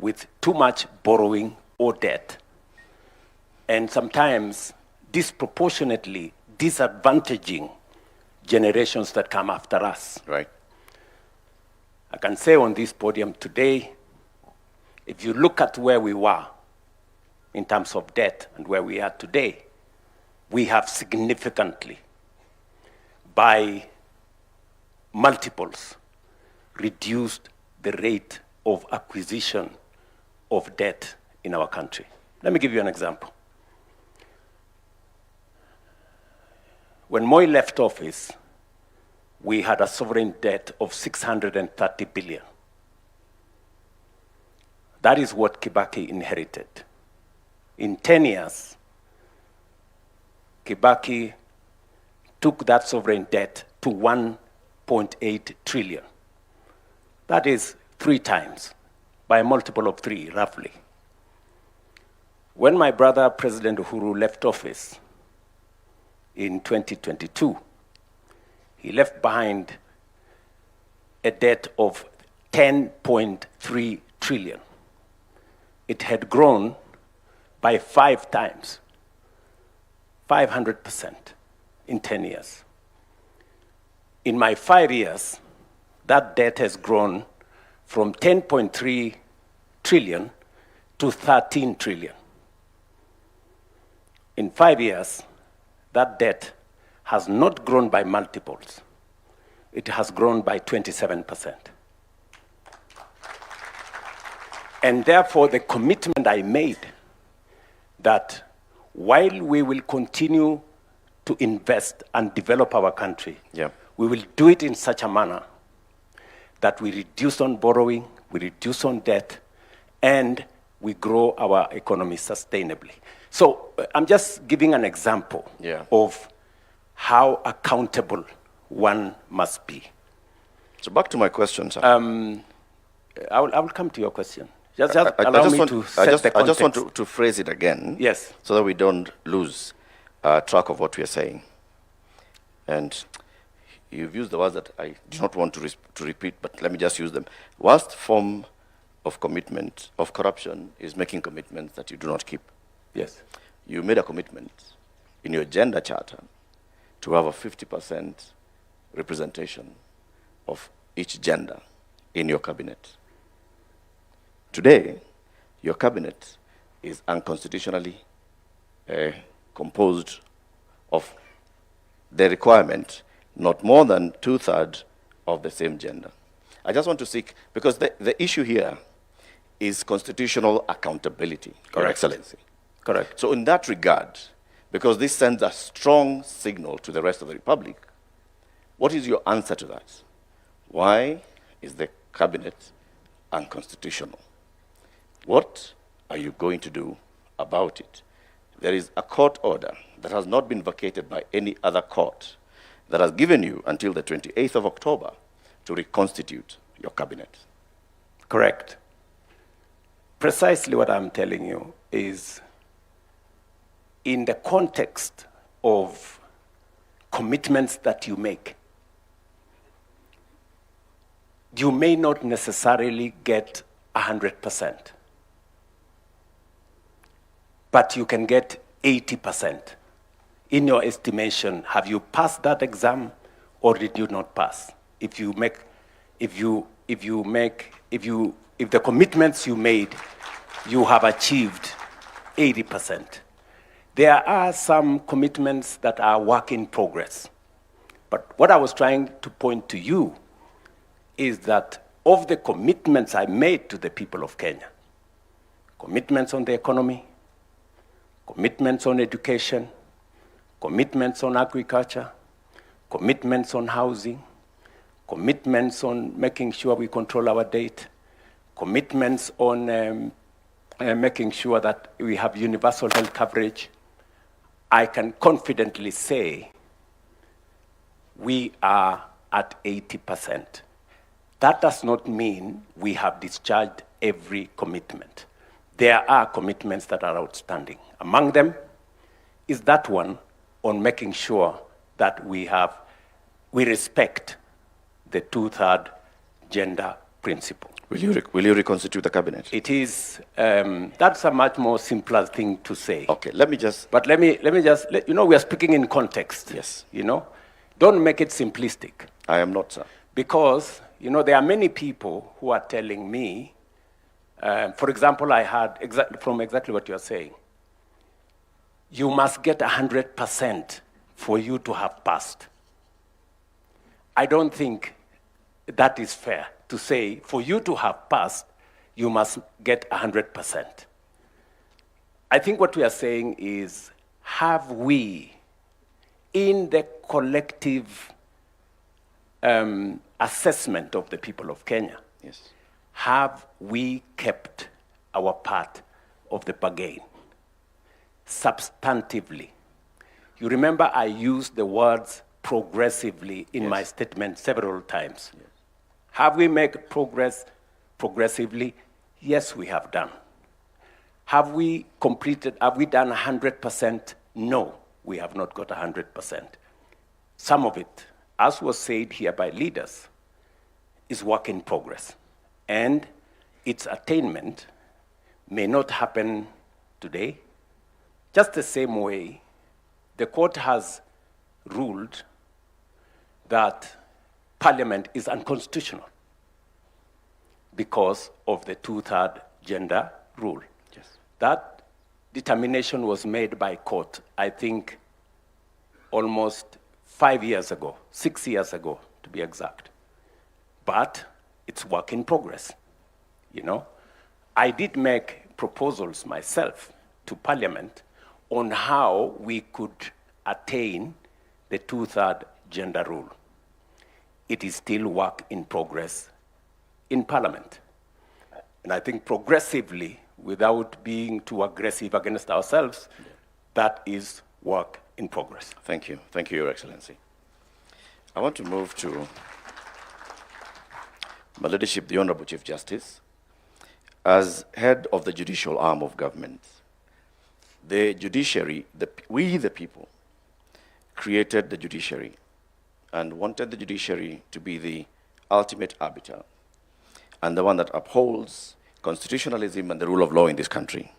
with too much borrowing or debt, and sometimes disproportionately disadvantaging generations that come after us. Right. I can say on this podium today, if you look at where we were in terms of debt and where we are today, we have significantly, by multiples, reduced the rate of acquisition of debt in our country. Let me give you an example. When Moi left office, we had a sovereign debt of 630 billion. That is what Kibaki inherited. In 10 years, Kibaki took that sovereign debt to 1.8 trillion. That is 3 times, by a multiple of 3, roughly. When my brother, President Uhuru, left office in 2022, he left behind a debt of 10.3 trillion. It had grown by 5 times, 500% in 10 years. In my 5 years, that debt has grown from 10.3 trillion to 13 trillion. In 5 years, that debt has not grown by multiples. It has grown by 27%. And therefore, the commitment I made that while we will continue to invest and develop our country, we will do it in such a manner that we reduce on borrowing, we reduce on debt, and we grow our economy sustainably. So I'm just giving an example of how accountable one must be. So back to my question, sir. I will come to your question. I just want to phrase it again, so that we don't lose track of what we are saying. And you've used the words that I do not want to repeat, but let me just use them. Worst form of commitment, of corruption, is making commitments that you do not keep. Yes. You made a commitment in your gender charter to have a 50% representation of each gender in your cabinet. Today, your cabinet is unconstitutionally composed of the requirement not more than 2/3 of the same gender. I just want to seek, because the issue here is constitutional accountability, Your Excellency. Correct. So in that regard, because this sends a strong signal to the rest of the Republic, what is your answer to that? Why is the cabinet unconstitutional? What are you going to do about it? There is a court order that has not been vacated by any other court that has given you until the 28th of October to reconstitute your cabinet. Correct. Precisely what I'm telling you is, in the context of commitments that you make, you may not necessarily get 100%, but you can get 80%. In your estimation, have you passed that exam or did you not pass? If the commitments you made, you have achieved 80%. There are some commitments that are work in progress. But what I was trying to point to you is that of the commitments I made to the people of Kenya, commitments on the economy, commitments on education, commitments on agriculture, commitments on housing, commitments on making sure we control our debt, commitments on making sure that we have universal health coverage, I can confidently say we are at 80%. That does not mean we have discharged every commitment. There are commitments that are outstanding. Among them is that one on making sure that we respect the 2/3 gender principle. Will you reconstitute the cabinet? It is, that's a much more simpler thing to say. Okay, let me just... But let me just, we are speaking in context. Yes. Don't make it simplistic. I am not, sir. Because, there are many people who are telling me, for example, I heard exactly what you're saying. You must get 100% for you to have passed. I don't think that is fair to say, for you to have passed, you must get 100%. I think what we are saying is, have we, in the collective assessment of the people of Kenya, Yes. have we kept our part of the bargain substantively? You remember I used the words progressively in my statement several times. Yes. Have we made progress progressively? Yes, we have done. Have we done 100%? No, we have not got 100%. Some of it, as was said here by leaders, is work in progress. And its attainment may not happen today. Just the same way, the court has ruled that Parliament is unconstitutional because of the 2/3 gender rule. Yes. That determination was made by court, I think, almost 5 years ago, 6 years ago, to be exact. But it's work in progress, I did make proposals myself to Parliament on how we could attain the 2/3 gender rule. It is still work in progress in Parliament. And I think progressively, without being too aggressive against ourselves, that is work in progress. Thank you. Thank you, Your Excellency. I want to move to my leadership, the Honorable Chief Justice. As head of the judicial arm of government, the judiciary, we the people, created the judiciary and wanted the judiciary to be the ultimate arbiter and the one that upholds constitutionalism and the rule of law in this country.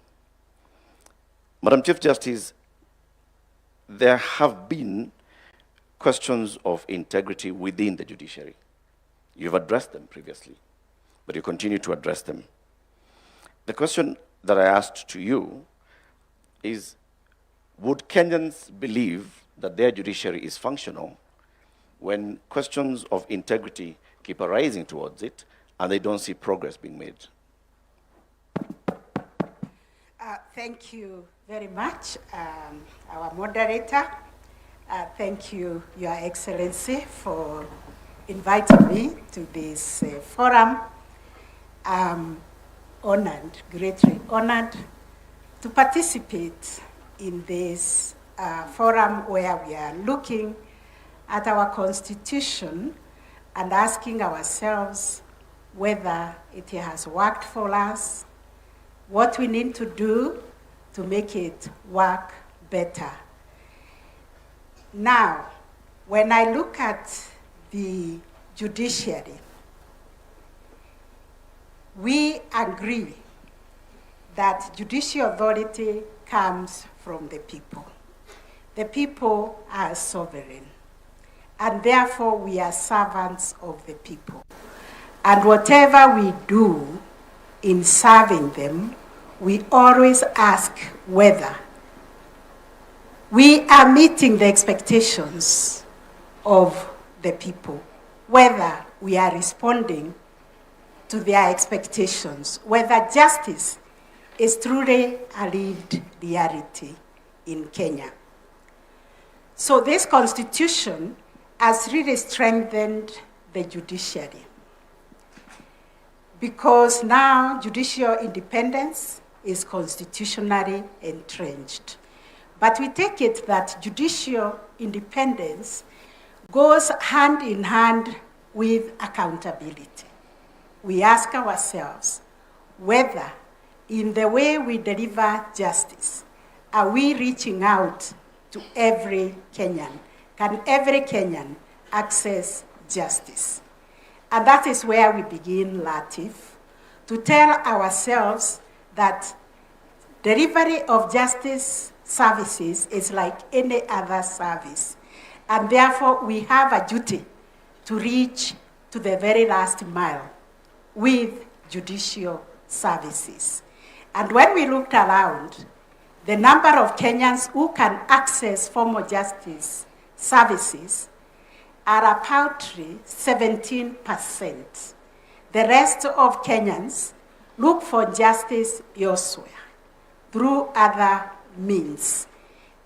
Madam Chief Justice, there have been questions of integrity within the judiciary. You've addressed them previously, but you continue to address them. The question that I asked to you is, would Kenyans believe that their judiciary is functional when questions of integrity keep arising towards it and they don't see progress being made? Thank you very much, our moderator. Thank you, Your Excellency, for inviting me to this forum. I'm honored, greatly honored, to participate in this forum where we are looking at our Constitution and asking ourselves whether it has worked for us, what we need to do to make it work better. Now, when I look at the judiciary, we agree that judicial authority comes from the people. The people are sovereign, and therefore we are servants of the people. And whatever we do in serving them, we always ask whether we are meeting the expectations of the people, whether we are responding to their expectations, whether justice is truly a lived reality in Kenya. So this Constitution has really strengthened the judiciary, because now judicial independence is constitutionally entrenched. But we take it that judicial independence goes hand in hand with accountability. We ask ourselves whether in the way we deliver justice, are we reaching out to every Kenyan? Can every Kenyan access justice? And that is where we begin, Latif, to tell ourselves that delivery of justice services is like any other service. And therefore, we have a duty to reach to the very last mile with judicial services. And when we looked around, the number of Kenyans who can access formal justice services are a paltry 17%. The rest of Kenyans look for justice elsewhere through other means.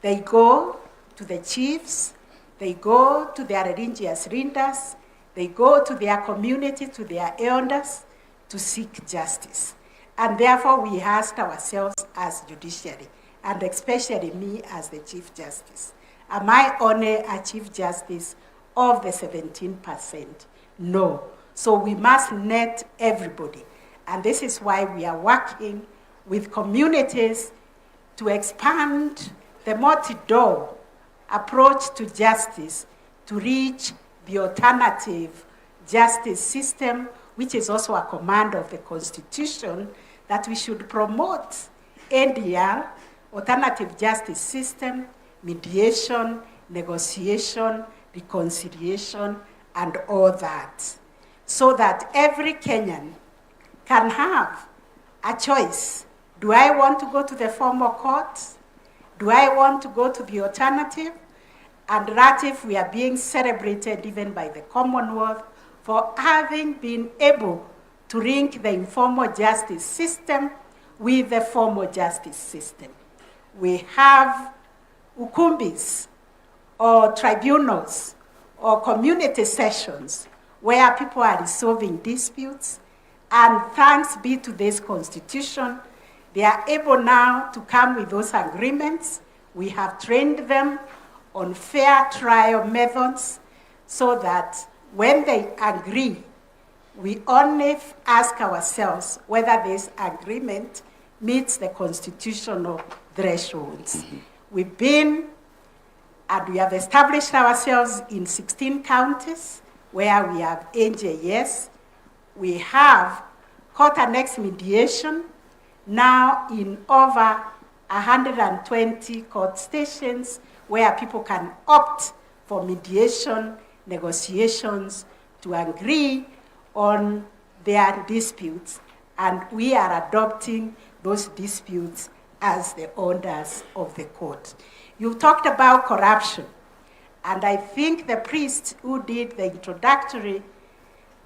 They go to the chiefs, they go to their religious leaders, they go to their community, to their elders to seek justice. And therefore we asked ourselves as judiciary, and especially me as the Chief Justice, am I only a Chief Justice of the 17%? No. So we must net everybody. And this is why we are working with communities to expand the multi-door approach to justice to reach the alternative justice system, which is also a command of the Constitution, that we should promote ADR, alternative justice system, mediation, negotiation, reconciliation, and all that, so that every Kenyan can have a choice. Do I want to go to the formal court? Do I want to go to the alternative? And that if we are being celebrated even by the Commonwealth for having been able to link the informal justice system with the formal justice system. We have ukumbis or tribunals or community sessions where people are resolving disputes, and thanks be to this Constitution, they are able now to come with those agreements. We have trained them on fair trial methods so that when they agree, we only ask ourselves whether this agreement meets the constitutional thresholds. We've been, and we have established ourselves in 16 counties where we have NJS. We have court-annexed mediation now in over 120 court stations where people can opt for mediation, negotiations, to agree on their disputes, and we are adopting those disputes as the orders of the court. You talked about corruption, and I think the priest who did the introductory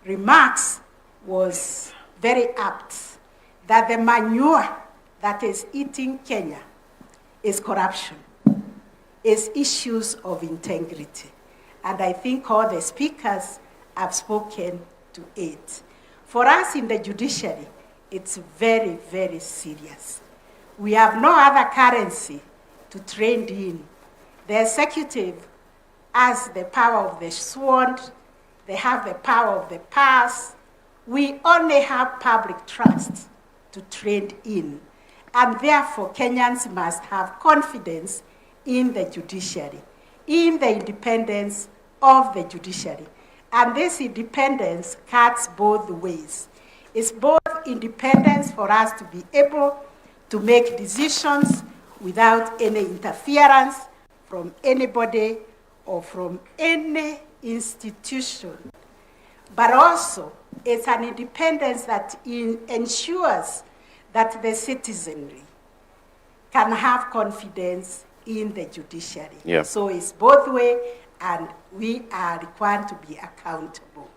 remarks was very apt, that the manure that is eating Kenya is corruption, is issues of integrity. And I think all the speakers have spoken to it. For us in the judiciary, it's very, very serious. We have no other currency to trade in. The executive has the power of the sword, they have the power of the purse. We only have public trust to trade in. And therefore, Kenyans must have confidence in the judiciary, in the independence of the judiciary. And this independence cuts both ways. It's both independence for us to be able to make decisions without any interference from anybody or from any institution. But also, it's an independence that ensures that the citizenry can have confidence in the judiciary. Yeah. So it's both ways, and we are required to be accountable.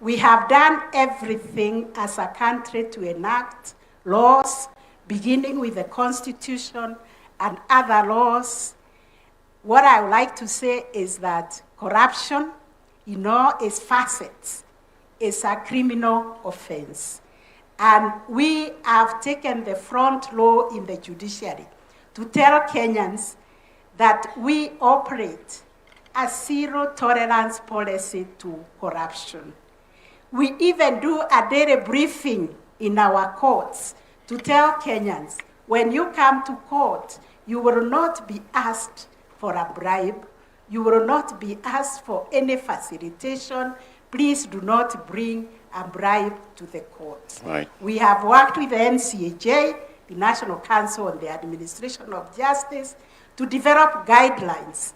We have done everything as a country to enact laws, beginning with the Constitution and other laws. What I would like to say is that corruption, in all its facets, is a criminal offense. And we have taken the front row in the judiciary to tell Kenyans that we operate a zero-tolerance policy to corruption. We even do a daily briefing in our courts to tell Kenyans, when you come to court, you will not be asked for a bribe, you will not be asked for any facilitation. Please do not bring a bribe to the courts. Right. We have worked with the NCAJ, the National Council on the Administration of Justice, to develop guidelines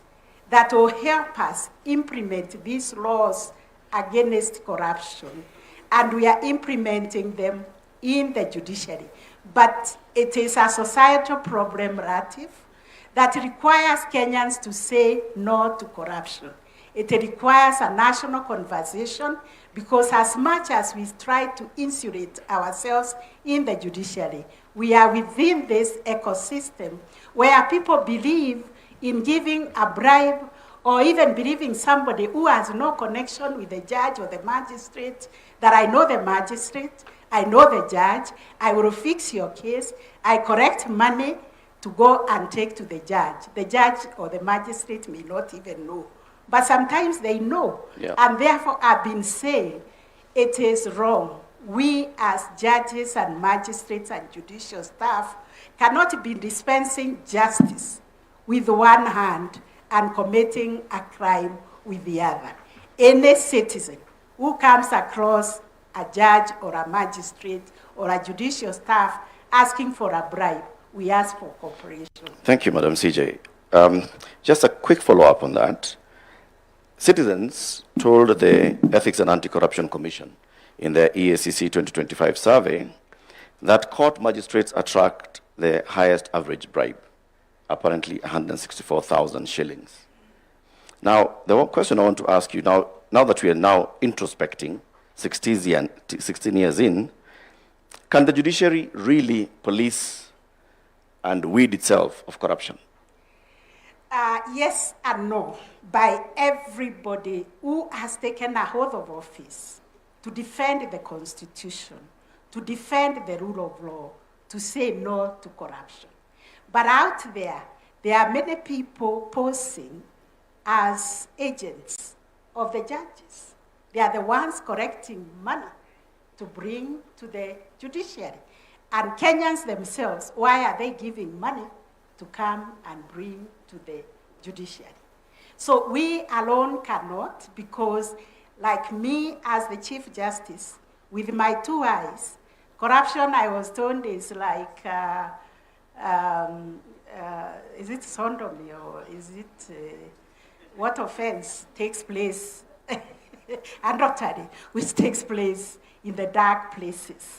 that will help us implement these laws against corruption. And we are implementing them in the judiciary. But it is a societal problem, Latif, that requires Kenyans to say no to corruption. It requires a national conversation, because as much as we try to insulate ourselves in the judiciary, we are within this ecosystem where people believe in giving a bribe, or even believing somebody who has no connection with the judge or the magistrate, that I know the magistrate, I know the judge, I will fix your case, I collect money to go and take to the judge. The judge or the magistrate may not even know, but sometimes they know. Yeah. And therefore I've been saying it is wrong. We as judges and magistrates and judicial staff cannot be dispensing justice with one hand and committing a crime with the other. Any citizen who comes across a judge or a magistrate or a judicial staff asking for a bribe, we ask for cooperation. Thank you, Madam CJ. Just a quick follow-up on that. Citizens told the Ethics and Anti-Corruption Commission in their EACC 2025 survey that court magistrates attract the highest average bribe, apparently 164,000 shillings. Now, the one question I want to ask you now that we are now introspecting 16 years in, can the judiciary really police and weed itself of corruption? Yes and no, by everybody who has taken a oath of office to defend the Constitution, to defend the rule of law, to say no to corruption. But out there are many people posing as agents of the judges. They are the ones collecting money to bring to the judiciary. And Kenyans themselves, why are they giving money to come and bring to the judiciary? So we alone cannot, because like me as the Chief Justice, with my 2 eyes, corruption, I was told, is like, is it sodomy, or is it, what offense takes place, adultery, which takes place in the dark places.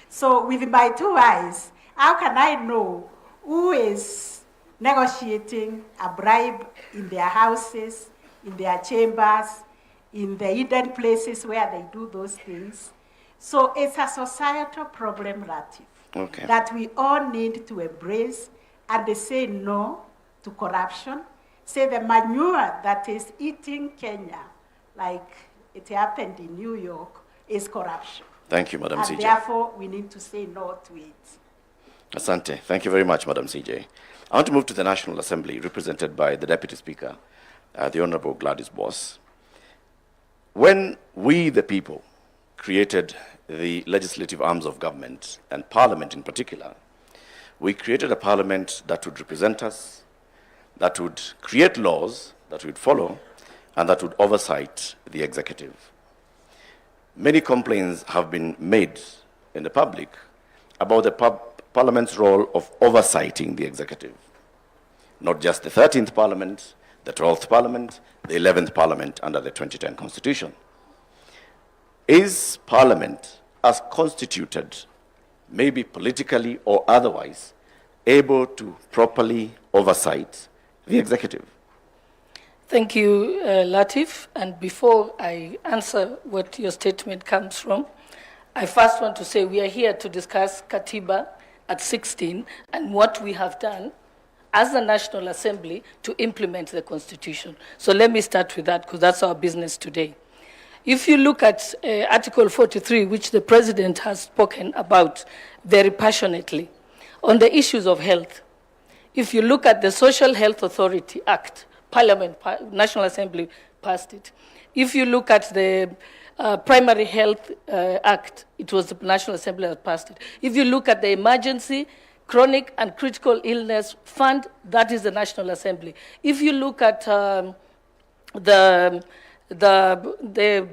So with my 2 eyes, how can I know who is negotiating a bribe in their houses, in their chambers, in the hidden places where they do those things? So it's a societal problem, Latif, that we all need to embrace and say no to corruption. Say the manure that is eating Kenya, like it happened in New York, is corruption. Thank you, Madam CJ. And therefore, we need to say no to it. Asante. Thank you very much, Madam CJ. I want to move to the National Assembly, represented by the Deputy Speaker, the Honorable Gladys Boss. When we, the people, created the legislative arms of government, and Parliament in particular, we created a Parliament that would represent us, that would create laws that we would follow, and that would oversight the executive. Many complaints have been made in the public about the Parliament's role of oversighting the executive. Not just the 13th Parliament, the 12th Parliament, the 11th Parliament under the 2010 Constitution. Is Parliament, as constituted, maybe politically or otherwise, able to properly oversight the executive? Thank you, Latif. And before I answer what your statement comes from, I first want to say we are here to discuss Katiba at 16 and what we have done as the National Assembly to implement the Constitution. So let me start with that, because that's our business today. If you look at Article 43, which the President has spoken about very passionately, on the issues of health, if you look at the Social Health Authority Act, Parliament, National Assembly passed it. If you look at the Primary Health Act, it was the National Assembly that passed it. If you look at the Emergency, Chronic and Critical Illness Fund, that is the National Assembly. If you look at the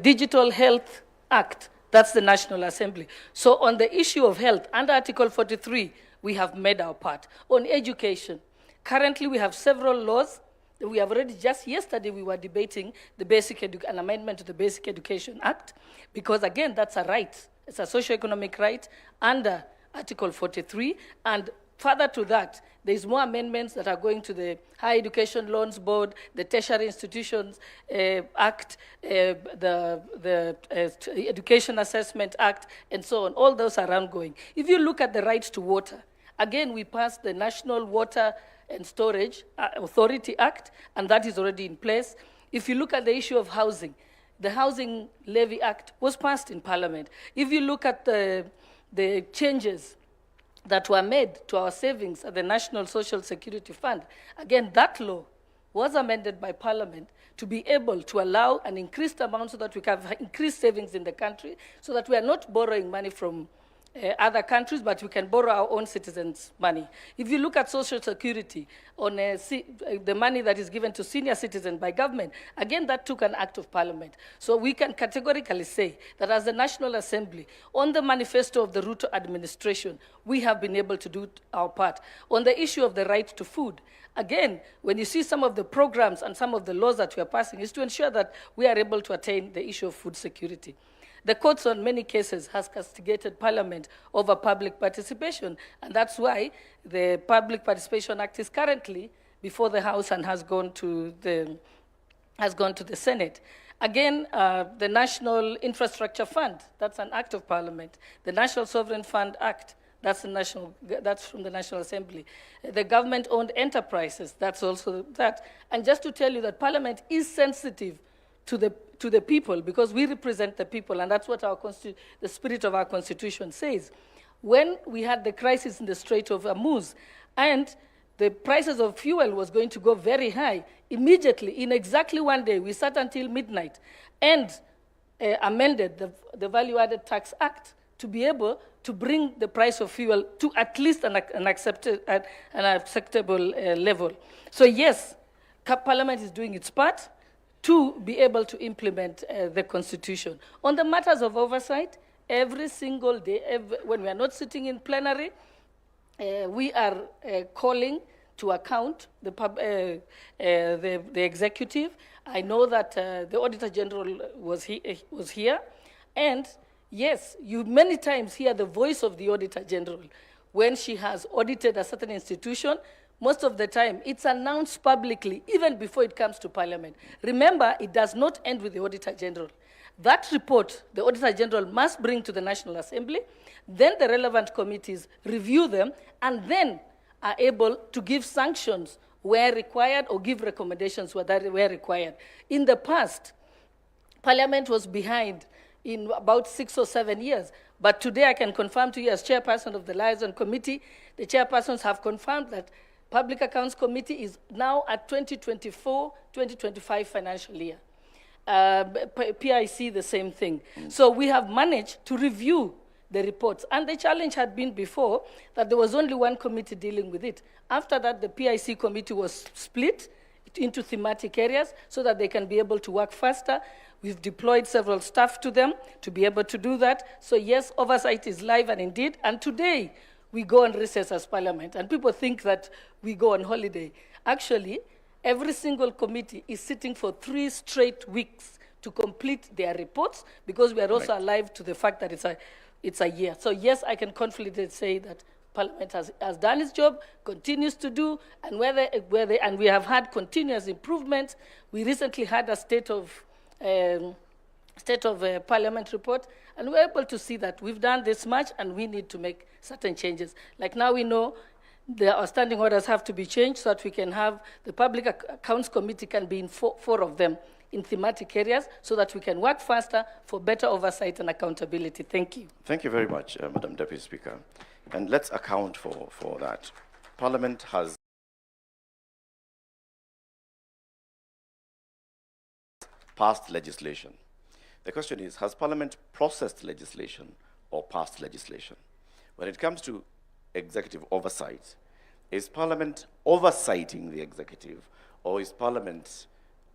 Digital Health Act, That's the National Assembly. So on the issue of health, under Article 43, we have made our part. On education, currently we have several laws. We have already, just yesterday, we were debating an amendment to the Basic Education Act, because again, that's a right. It's a socio-economic right under Article 43, and further to that, there's more amendments that are going to the Higher Education Loans Board, the Tertiary Institutions Act, the Education Assessment Act, and so on. All those are ongoing. If you look at the right to water, again, we passed the National Water and Storage Authority Act, and that is already in place. If you look at the issue of housing, the Housing Levy Act was passed in Parliament. If you look at the changes that were made to our savings at the National Social Security Fund, again, that law was amended by Parliament to be able to allow an increased amount so that we can have increased savings in the country, so that we are not borrowing money from other countries, but we can borrow our own citizens' money. If you look at Social Security, on the money that is given to senior citizens by government, again, that took an act of Parliament. So we can categorically say that as the National Assembly, on the manifesto of the Ruto administration, we have been able to do our part. On the issue of the right to food, again, when you see some of the programs and some of the laws that we are passing, is to ensure that we are able to attain the issue of food security. The courts, on many cases, has castigated Parliament over public participation, and that's why the Public Participation Act is currently before the House and has gone to the Senate. Again, the National Infrastructure Fund, that's an act of Parliament. The National Sovereign Fund Act, that's from the National Assembly. The government-owned enterprises, that's also that. And just to tell you that Parliament is sensitive to the people, because we represent the people, and that's what the spirit of our Constitution says. When we had the crisis in the Strait of Hormuz, and the prices of fuel was going to go very high, immediately, in exactly one day, we sat until midnight and amended the Value-Added Tax Act to be able to bring the price of fuel to at least an acceptable level. So yes, Parliament is doing its part to be able to implement the Constitution. On the matters of oversight, every single day, when we are not sitting in plenary, we are calling to account the executive. I know that the Auditor General was here, and yes, you many times hear the voice of the Auditor General when she has audited a certain institution. Most of the time, it's announced publicly, even before it comes to Parliament. Remember, it does not end with the Auditor General. That report, the Auditor General must bring to the National Assembly, then the relevant committees review them, and then are able to give sanctions where required or give recommendations where required. In the past, Parliament was behind in about 6 or 7 years. But today I can confirm to you as chairperson of the Liaison Committee, the chairpersons have confirmed that Public Accounts Committee is now at 2024-2025 financial year. PIC, the same thing. So we have managed to review the reports. And the challenge had been before that there was only one committee dealing with it. After that, the PIC committee was split into thematic areas so that they can be able to work faster. We've deployed several staff to them to be able to do that. So yes, oversight is live and indeed. And today, we go on recess as Parliament, and people think that we go on holiday. Actually, every single committee is sitting for 3 straight weeks to complete their reports, because we are also alive to the fact that it's a year. So yes, I can confidently say that Parliament has done its job, continues to do, and and we have had continuous improvements. We recently had a state of Parliament report, and we're able to see that we've done this much and we need to make certain changes. Like now we know the standing orders have to be changed so that we can have the Public Accounts Committee can be in four of them in thematic areas so that we can work faster for better oversight and accountability. Thank you. Thank you very much, Madam Deputy Speaker. And let's account for that. Parliament has passed legislation. The question is, has Parliament processed legislation or passed legislation? When it comes to executive oversight, is Parliament oversighting the executive, or is Parliament,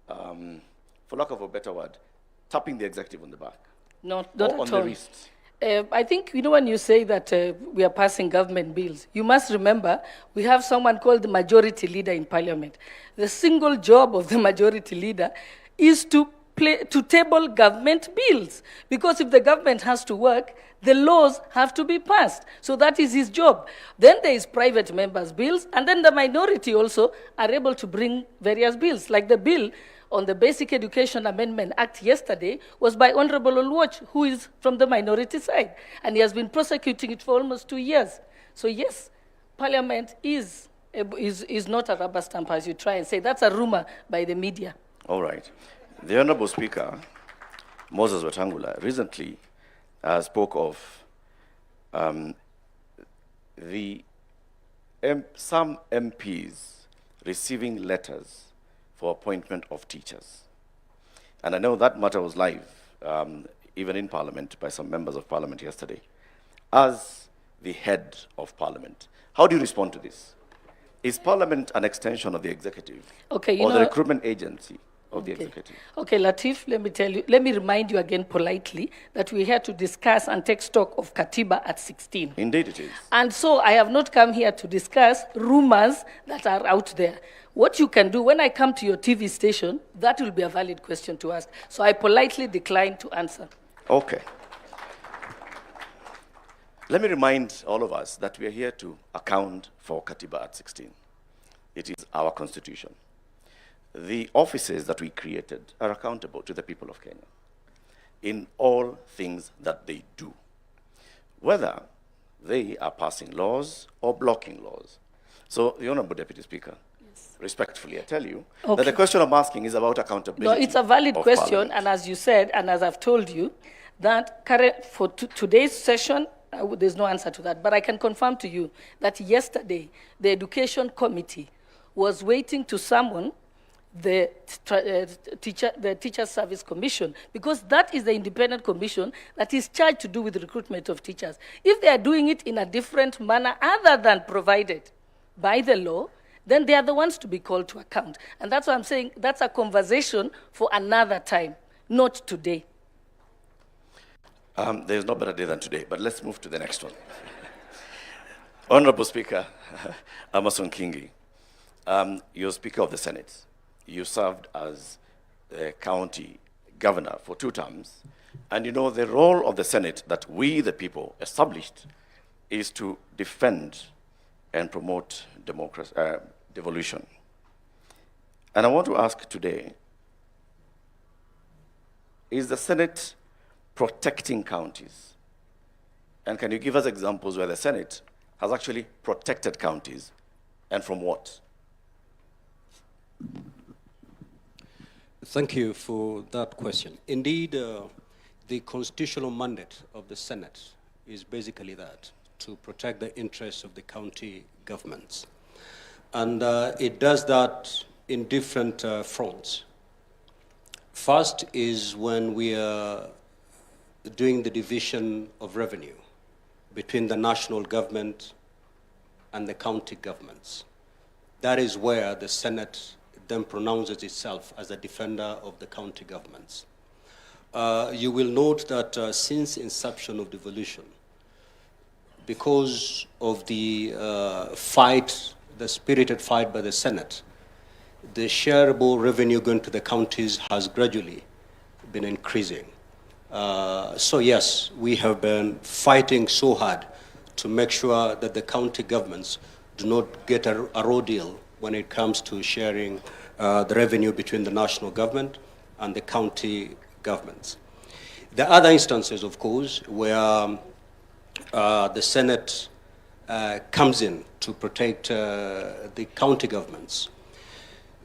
for lack of a better word, tapping the executive on the back? Not or at on all. the wrist? I think, when you say that we are passing government bills, you must remember we have someone called the majority leader in parliament. The single job of the majority leader is to table government bills. Because if the government has to work, the laws have to be passed. So that is his job. Then there is private members' bills, and then the minority also are able to bring various bills, like the bill on the Basic Education Amendment Act yesterday was by Honorable Oluoch, who is from the minority side, and he has been prosecuting it for almost 2 years. So yes, Parliament is not a rubber stamp, as you try and say. That's a rumor by the media. All right. The Honorable Speaker, Moses Wetangula, recently spoke of some MPs receiving letters for appointment of teachers. And I know that matter was live, even in Parliament, by some members of Parliament yesterday. As the head of Parliament, how do you respond to this? Is Parliament an extension of the executive? Okay, or the recruitment agency of the executive? Okay, Latif, let me remind you again politely that we're here to discuss and take stock of Katiba at 16. Indeed it is. And so I have not come here to discuss rumors that are out there. What you can do, when I come to your TV station, that will be a valid question to ask. So I politely decline to answer. Okay. Let me remind all of us that we are here to account for Katiba at 16. It is our constitution. The offices that we created are accountable to the people of Kenya in all things that they do, whether they are passing laws or blocking laws. So, the Honorable Deputy Speaker, respectfully, I tell you that the question I'm asking is about accountability. No, it's a valid question, Parliament. and as you said, and as I've told you, that for today's session, there's no answer to that. But I can confirm to you that yesterday, the Education Committee was waiting to summon the Teacher Service Commission, because that is the independent commission that is charged to do with the recruitment of teachers. If they are doing it in a different manner other than provided by the law, then they are the ones to be called to account. And that's why I'm saying that's a conversation for another time, not today. There's no better day than today, but let's move to the next one. Honorable Speaker, Amason Kingi, you're Speaker of the Senate. You served as the county governor for 2 terms, and you know the role of the Senate that we, the people, established is to defend and promote democracy, devolution. And I want to ask today, is the Senate protecting counties? And can you give us examples where the Senate has actually protected counties, and from what? Thank you for that question. Indeed, the constitutional mandate of the Senate is basically that, to protect the interests of the county governments. And it does that in different fronts. First is when we are doing the division of revenue between the national government and the county governments. That is where the Senate then pronounces itself as a defender of the county governments. You will note that since inception of devolution, because of the the spirited fight by the Senate, the shareable revenue going to the counties has gradually been increasing. So yes, we have been fighting so hard to make sure that the county governments do not get a raw deal when it comes to sharing the revenue between the national government and the county governments. There are other instances, of course, where the Senate comes in to protect the county governments.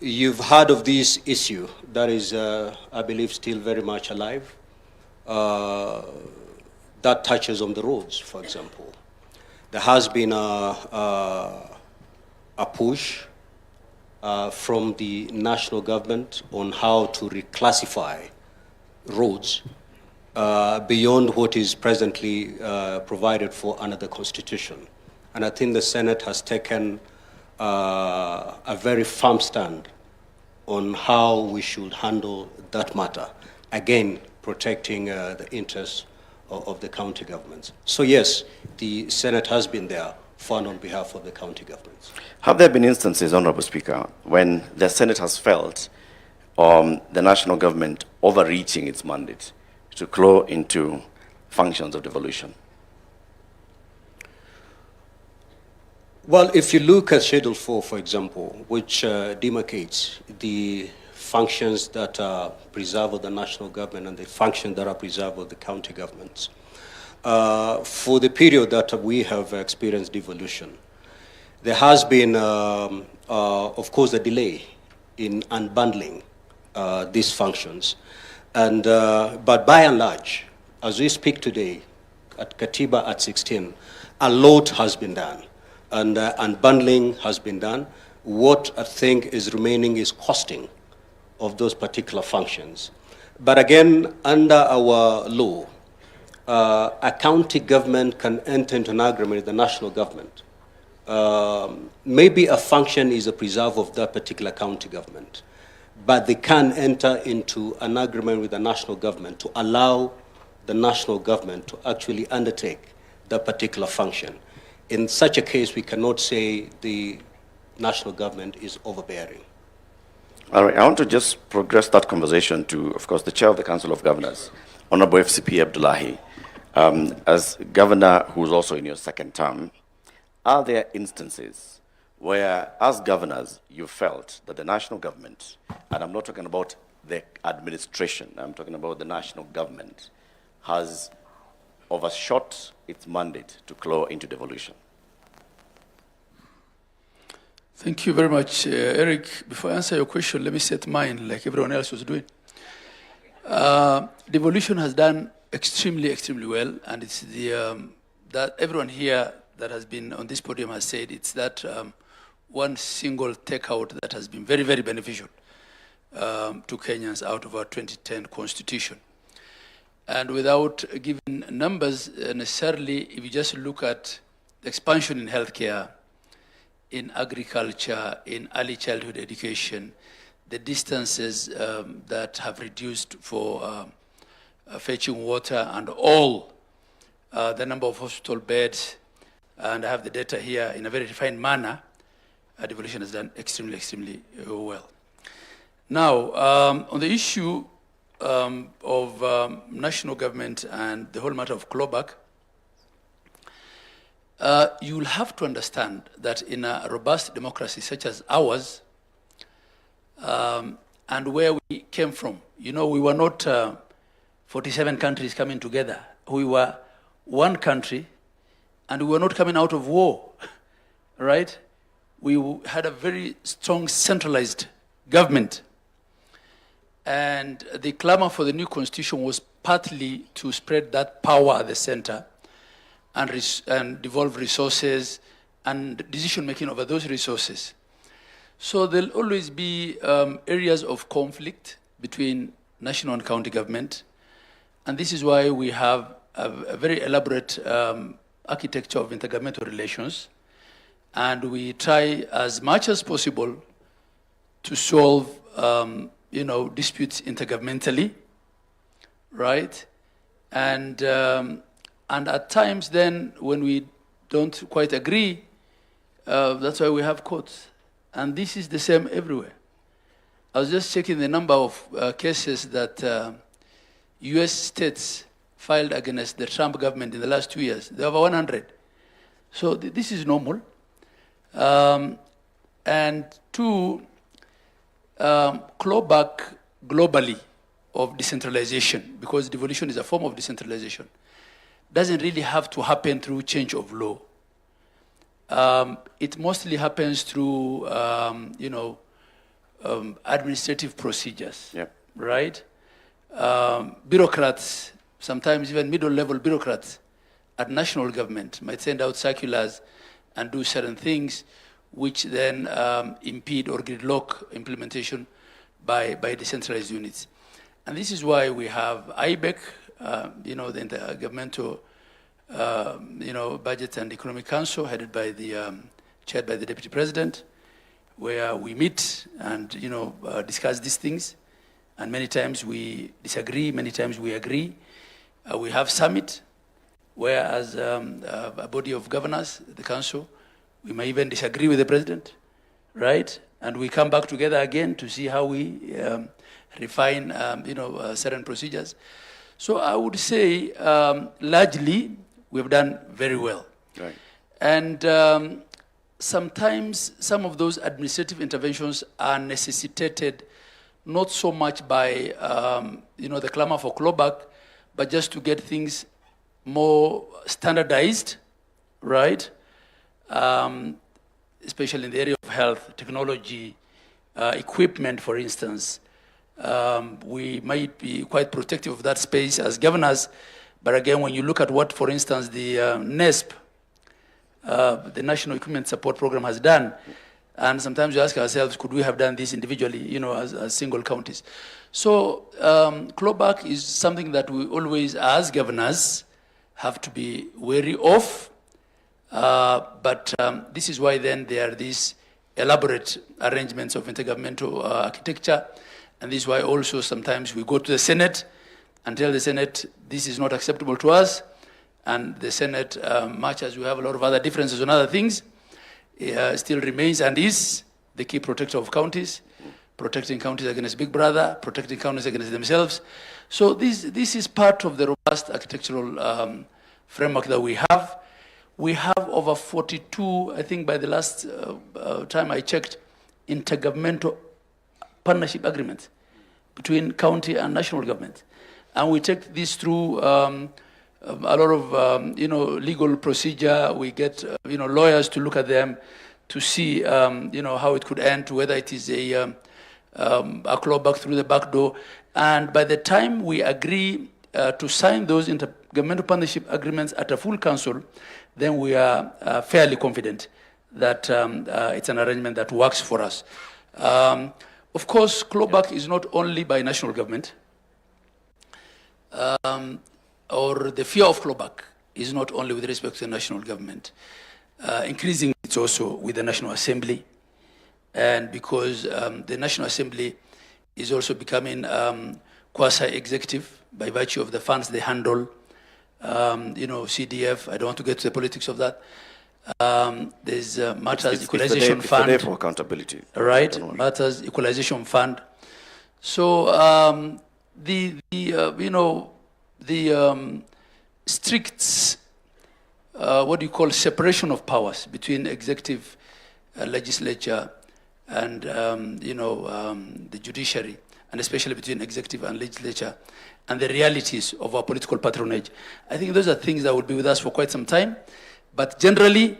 You've heard of this issue that is, I believe, still very much alive. That touches on the roads, for example. There has been a push from the national government on how to reclassify roads beyond what is presently provided for under the Constitution. And I think the Senate has taken a very firm stand on how we should handle that matter. Again, protecting the interests of the county governments. So yes, the Senate has been there fund on behalf of the county governments. Have there been instances, Honorable Speaker, when the Senate has felt the national government overreaching its mandate to claw into functions of devolution? Well, if you look at Schedule 4, for example, which demarcates the functions that are preserved of the national government and the functions that are preserved of the county governments, for the period that we have experienced devolution, there has been, of course, a delay in unbundling these functions. And, but by and large, as we speak today, at Katiba at 16, a lot has been done. And unbundling has been done. What I think is remaining is costing of those particular functions. But again, under our law, a county government can enter into an agreement with the national government. Maybe a function is a preserve of that particular county government, but they can enter into an agreement with the national government to allow the national government to actually undertake that particular function. In such a case, we cannot say the national government is overbearing. All right, I want to just progress that conversation to, of course, the Chair of the Council of Governors, Honorable FCP Abdullahi. As governor who's also in your second term, are there instances where, as governors, you felt that the national government, and I'm not talking about the administration, I'm talking about the national government, has overshot its mandate to claw into devolution? Thank you very much, Eric. Before I answer your question, let me set mine like everyone else was doing. Devolution has done extremely well, and it's the that everyone here that has been on this podium has said it's that one single takeout that has been very beneficial to Kenyans out of our 2010 constitution. And without giving numbers necessarily, if you just look at the expansion in healthcare, in agriculture, in early childhood education, the distances that have reduced for fetching water, and all the number of hospital beds, and I have the data here in a very refined manner, devolution has done extremely well. Now, on the issue of national government and the whole matter of clawback, you'll have to understand that in a robust democracy such as ours, and where we came from, you know, we were not 47 countries coming together. We were one country, and we were not coming out of war, right? We had a very strong centralized government. And the clamor for the new constitution was partly to spread that power at the center and devolve resources and decision-making over those resources. So there'll always be areas of conflict between national and county government. And this is why we have a very elaborate architecture of intergovernmental relations. And we try as much as possible to solve disputes intergovernmentally, right? And at times then, when we don't quite agree, that's why we have courts. And this is the same everywhere. I was just checking the number of cases that US states filed against the Trump government in the last 2 years. There are over 100. So this is normal. And two, clawback globally of decentralization, because devolution is a form of decentralization, doesn't really have to happen through change of law. It mostly happens through, administrative procedures, yep. Right? Bureaucrats, sometimes even middle-level bureaucrats at national government might send out circulars and do certain things which then impede or gridlock implementation by decentralized units. And this is why we have IBEC, the Intergovernmental Budget and Economic Council, headed by chaired by the Deputy President, where we meet and discuss these things. And many times we disagree, many times we agree. We have summit, where as a body of governors, the council, we may even disagree with the president, right? And we come back together again to see how we refine, certain procedures. So I would say, largely, we've done very well. Right. And sometimes some of those administrative interventions are necessitated not so much by, the clamor for clawback, but just to get things more standardized, right? Especially in the area of health, technology, equipment, for instance. We might be quite protective of that space as governors, but again, when you look at what, for instance, the NESP, the National Equipment Support Program, has done, and sometimes we ask ourselves, could we have done this individually, as single counties? So clawback is something that we always, as governors, have to be wary of. But this is why then there are these elaborate arrangements of intergovernmental architecture. And this is why also sometimes we go to the Senate and tell the Senate, this is not acceptable to us. And the Senate, much as we have a lot of other differences on other things, still remains and is the key protector of counties, protecting counties against Big Brother, protecting counties against themselves. So this is part of the robust architectural framework that we have. We have over 42, I think by the last time I checked, intergovernmental partnership agreements between county and national government. And we take this through a lot of, legal procedure. We get, lawyers to look at them to see, how it could end, to whether it is a clawback through the back door. And by the time we agree to sign those intergovernmental partnership agreements at a full council, then we are fairly confident that it's an arrangement that works for us. Of course, clawback is not only by national government, or the fear of clawback is not only with respect to the national government. Increasingly, it's also with the National Assembly. And because the National Assembly is also becoming quasi-executive by virtue of the funds they handle, CDF, I don't want to get to the politics of that. There's Matters Equalization Fund. It's the day for accountability. Right, Matters Equalization Fund. So the strict, separation of powers between executive, legislature, and the judiciary, and especially between executive and legislature, and the realities of our political patronage. I think those are things that will be with us for quite some time. But generally,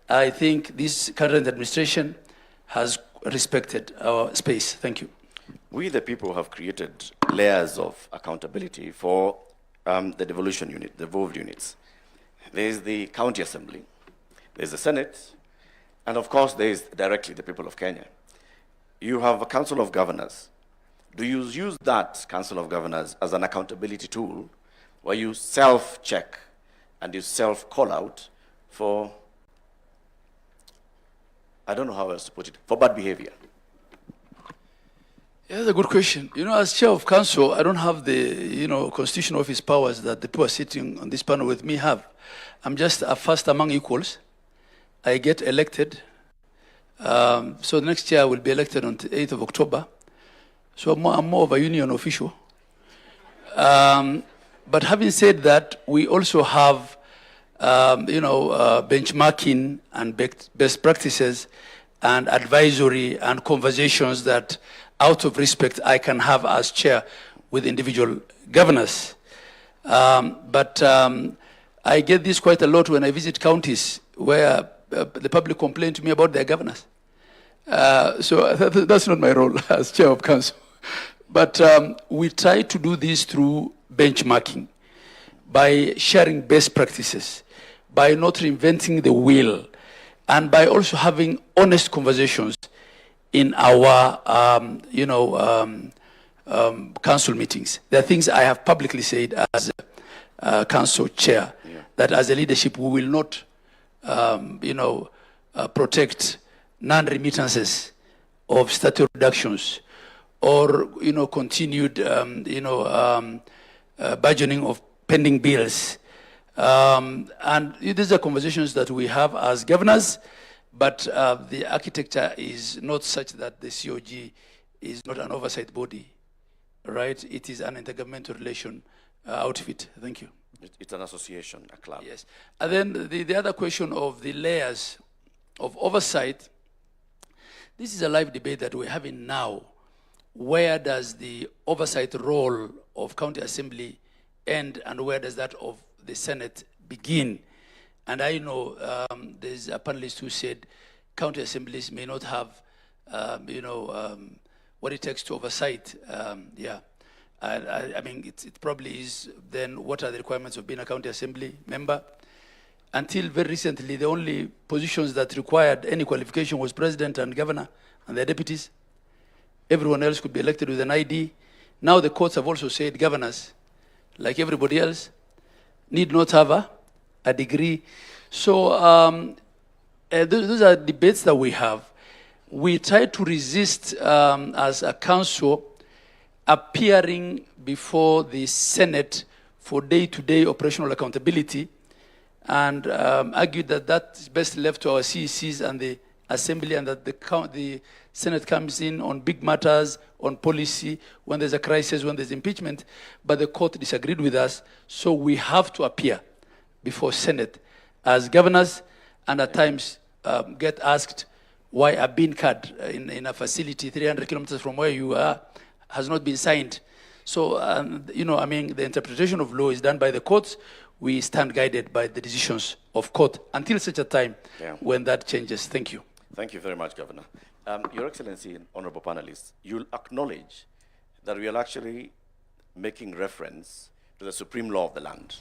I think this current administration has respected our space. Thank you. We, the people, have created layers of accountability for the devolution unit, the devolved units. There's the county assembly, there's the Senate, and of course there's directly the people of Kenya. You have a council of governors. Do you use that council of governors as an accountability tool where you self-check and you self-call out for, I don't know how else to put it, for bad behavior? Yeah, that's a good question. As chair of council, I don't have the, constitutional office powers that the people sitting on this panel with me have. I'm just a first among equals. I get elected. So the next year I will be elected on the 8th of October. So I'm more of a union official. But having said that, we also have, benchmarking and best practices and advisory and conversations that, out of respect, I can have as chair with individual governors. But I get this quite a lot when I visit counties where the public complain to me about their governors. So that's not my role as chair of council. But we try to do this through benchmarking, by sharing best practices, by not reinventing the wheel, and by also having honest conversations in our, council meetings. There are things I have publicly said as a council chair, that as a leadership we will not, protect non-remittances of statutory reductions or continued burgeoning of pending bills. And these are conversations that we have as governors, but the architecture is not such that the COG is not an oversight body, right? It is an intergovernmental relation outfit. Thank you. It's an association, a club. Yes. And then the other question of the layers of oversight, this is a live debate that we're having now. Where does the oversight role of county assembly end, and where does that of the Senate begin? And I know there's a panelist who said county assemblies may not have, what it takes to oversight. I mean, it probably is. Then what are the requirements of being a county assembly member? Until very recently, the only positions that required any qualification was president and governor and their deputies. Everyone else could be elected with an ID. Now the courts have also said governors, like everybody else, need not have a degree. So those are debates that we have. We try to resist, as a council, appearing before the Senate for day-to-day operational accountability, and argued that that is best left to our CECs and the Assembly, and that the Senate comes in on big matters, on policy, when there's a crisis, when there's impeachment. But the court disagreed with us, so we have to appear before Senate as governors, and at times get asked why a bean card in a facility 300 kilometers from where you are has not been signed. So, I mean, the interpretation of law is done by the courts. We stand guided by the decisions of court until such a time when that changes. Thank you. Thank you very much, Governor. Your Excellency, honorable panelists, you'll acknowledge that we are actually making reference to the supreme law of the land.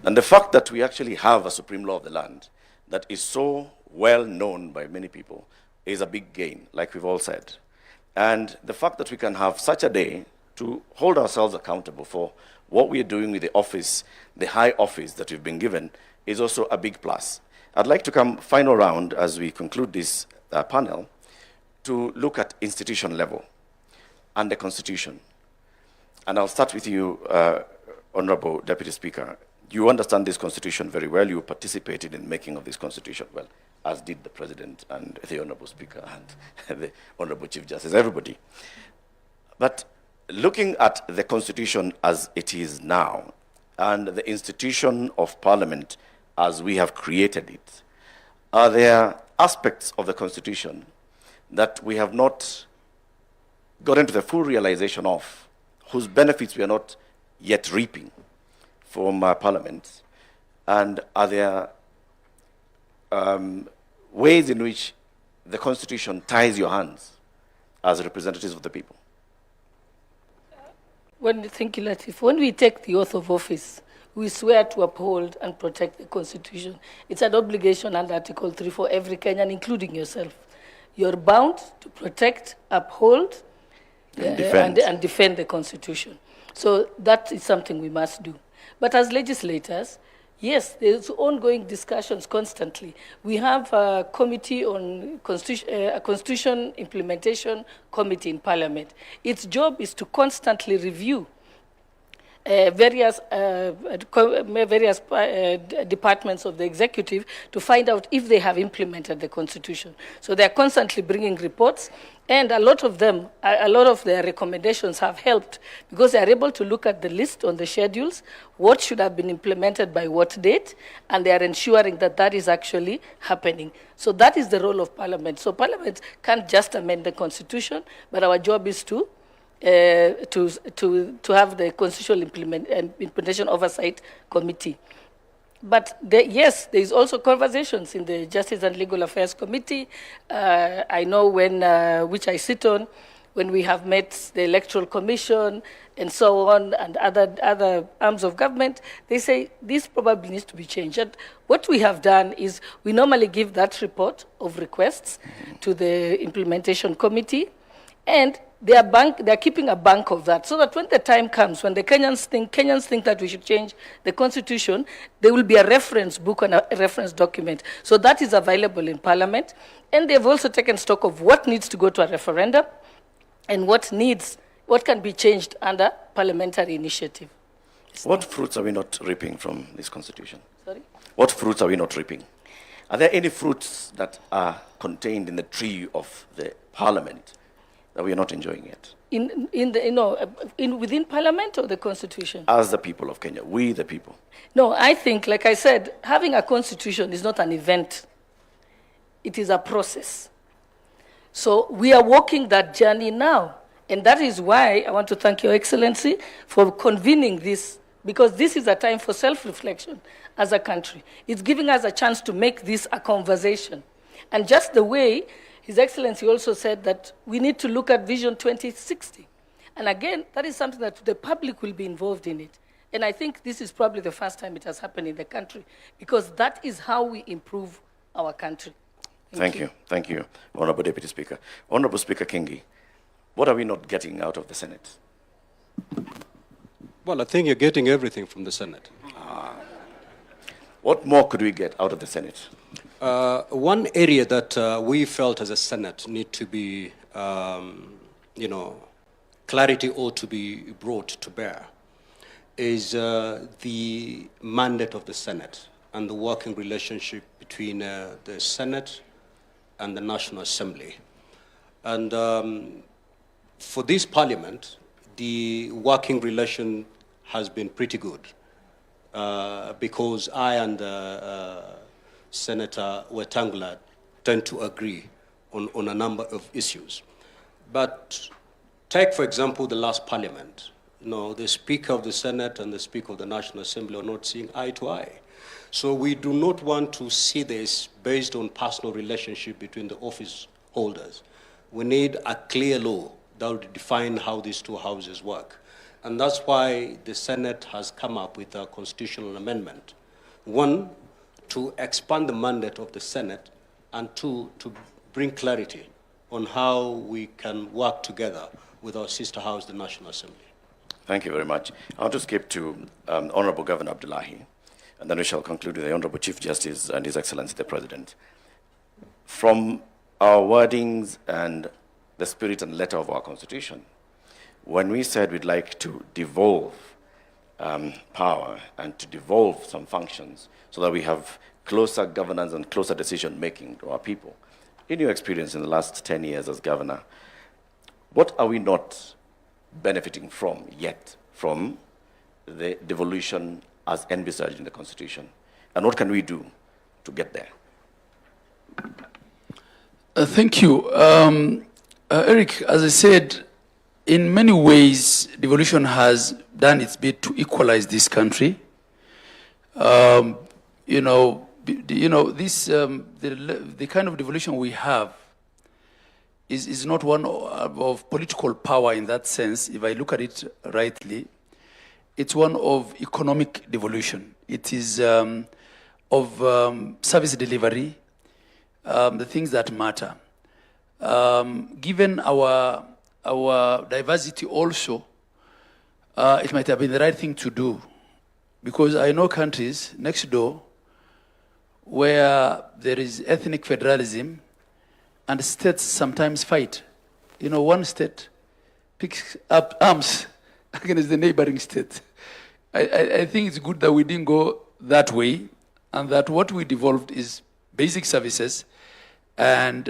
And the fact that we actually have a supreme law of the land that is so well known by many people is a big gain, like we've all said. And the fact that we can have such a day to hold ourselves accountable for what we are doing with the office, the high office that we've been given, is also a big plus. I'd like to come final round as we conclude this panel to look at institution level and the Constitution. And I'll start with you, Honorable Deputy Speaker. You understand this Constitution very well. You participated in making of this Constitution well, as did the President and the Honorable Speaker and the Honorable Chief Justice, everybody. But looking at the Constitution as it is now, and the institution of Parliament as we have created it, are there aspects of the Constitution that we have not gotten to the full realization of, whose benefits we are not yet reaping from Parliament? And are there ways in which the Constitution ties your hands as representatives of the people? Thank you, Latif. When we take the oath of office, we swear to uphold and protect the Constitution. It's an obligation under Article 3 for every Kenyan, including yourself. You're bound to protect, uphold, and defend the Constitution. So that is something we must do. But as legislators, yes, there's ongoing discussions constantly. We have a committee on a Constitution Implementation Committee in Parliament. Its job is to constantly review various departments of the executive to find out if they have implemented the Constitution. So they're constantly bringing reports, and a lot of them, a lot of their recommendations have helped because they are able to look at the list on the schedules, what should have been implemented by what date, and they are ensuring that that is actually happening. So that is the role of Parliament. So Parliament can't just amend the Constitution, but our job is to have the Constitutional Implementation Oversight Committee. But yes, there is also conversations in the Justice and Legal Affairs Committee. I know which I sit on, when we have met the Electoral Commission and so on, and other arms of government, they say this probably needs to be changed. And what we have done is we normally give that report of requests to the Implementation Committee, and they are keeping a bank of that, so that when the time comes, when the Kenyans think that we should change the Constitution, there will be a reference book and a reference document. So that is available in Parliament. And they've also taken stock of what needs to go to a referendum, and what can be changed under parliamentary initiative. What fruits are we not reaping from this constitution? Sorry? What fruits are we not reaping? Are there any fruits that are contained in the tree of the parliament that we are not enjoying yet? Within parliament or the constitution? As the people of Kenya, we the people. No, I think, like I said, having a constitution is not an event. It is a process. So we are walking that journey now. And that is why I want to thank Your Excellency for convening this, because this is a time for self-reflection as a country. It's giving us a chance to make this a conversation. And just the way His Excellency also said that we need to look at Vision 2060. And again, that is something that the public will be involved in it. And I think this is probably the first time it has happened in the country, because that is how we improve our country. Thank you. Thank you, Honorable Deputy Speaker. Honorable Speaker Kingi, what are we not getting out of the Senate? Well, I think you're getting everything from the Senate. What more could we get out of the Senate? One area that we felt as a Senate need to be, clarity ought to be brought to bear is the mandate of the Senate and the working relationship between the Senate and the National Assembly. And for this Parliament, the working relation has been pretty good because I and Senator Wetangula tend to agree on a number of issues. But take, for example, the last Parliament. The Speaker of the Senate and the Speaker of the National Assembly are not seeing eye to eye. So we do not want to see this based on personal relationship between the office holders. We need a clear law that will define how these two houses work. And that's why the Senate has come up with a constitutional amendment. One, to expand the mandate of the Senate, and two, to bring clarity on how we can work together with our sister house, the National Assembly. Thank you very much. I'll just skip to Honorable Governor Abdullahi, and then we shall conclude with the Honorable Chief Justice and His Excellency the President. From our wordings and the spirit and letter of our Constitution, when we said we'd like to devolve power and to devolve some functions so that we have closer governance and closer decision-making to our people, in your experience in the last 10 years as governor, what are we not benefiting from yet from the devolution as envisaged in the Constitution? And what can we do to get there? Thank you. Eric, as I said, in many ways, devolution has done its bit to equalize this country. The kind of devolution we have is not one of political power in that sense, if I look at it rightly. It's one of economic devolution. It is of service delivery, the things that matter. Given our diversity also, it might have been the right thing to do, because I know countries next door where there is ethnic federalism and states sometimes fight. One state picks up arms against the neighboring state. I think it's good that we didn't go that way, and that what we devolved is basic services and